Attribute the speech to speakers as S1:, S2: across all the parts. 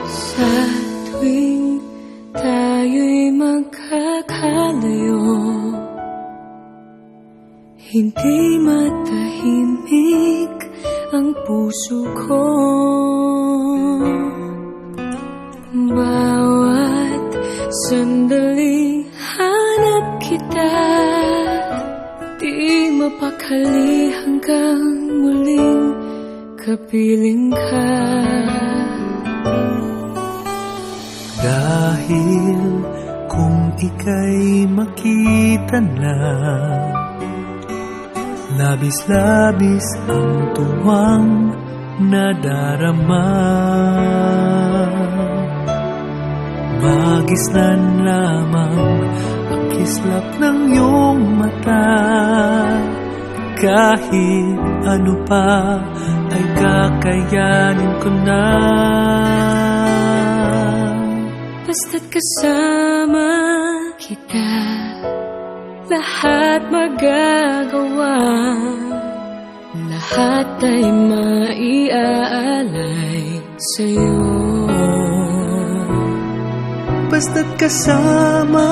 S1: Sa tuwing tayo'y magkakalayo, hindi matahimik ang puso ko. Bawat sandali hanap kita, di mapakali hanggang muling kapiling ka.
S2: Dahil kung ika'y makita na, labis-labis ang tuwang nadarama. Magisnan lamang ang kislap ng iyong mata. Kahit ano pa ay kakayanin ko na.
S1: Basta't kasama kita, lahat magagawa. Lahat ay maiaalay sa'yo.
S2: Basta't kasama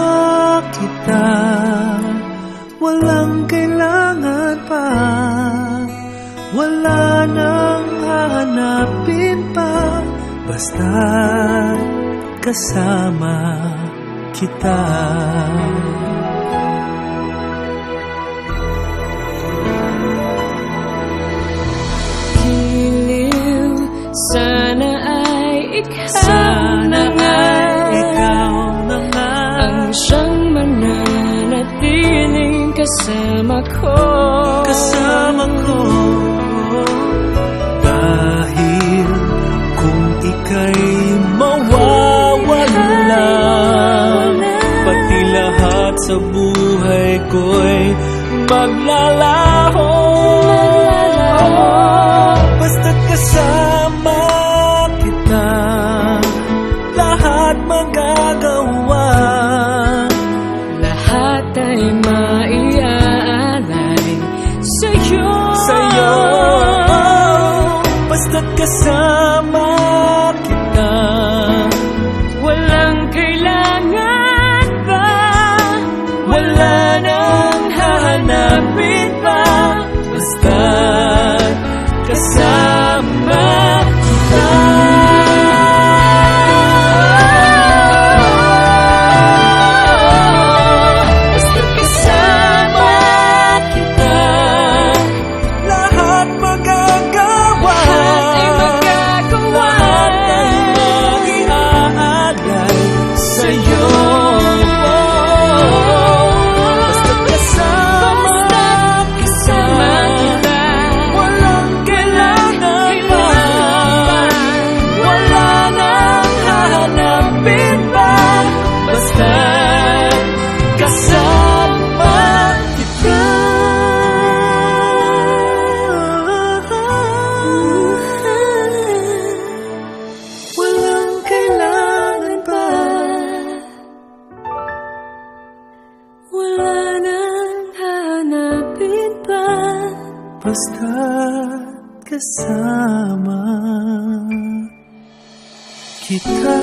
S2: kita, walang kailangan pa. Wala nang hahanapin pa. Basta't kasama kita.
S1: Giliw, sana ay ikaw
S2: Sana ay ikaw na nga
S1: ang siyang mananatiling kasama ko.
S2: Kasama ko. Dahil kung ika'y mawawala, pati lahat sa buhay ko'y maglalaho. Basta't kasama kita, lahat magagawa.
S1: Lahat ay maiaalay sa'yo.
S2: Sa'yo, basta't kasama kita,
S1: Walang kailangan pa,
S2: wala nang hahanapin pa. Basta't kasama kita. Basta't kasama kita, lahat magagawa. Lahat ay mag-iaalay sa'yo. Basta't kasama kita, walang kailangan pa. Wala nang hahanapin pa. Basta't kasama kita. Walang kailangan pa.
S1: wala nang hanapin pa.
S2: Basta't kasama kita.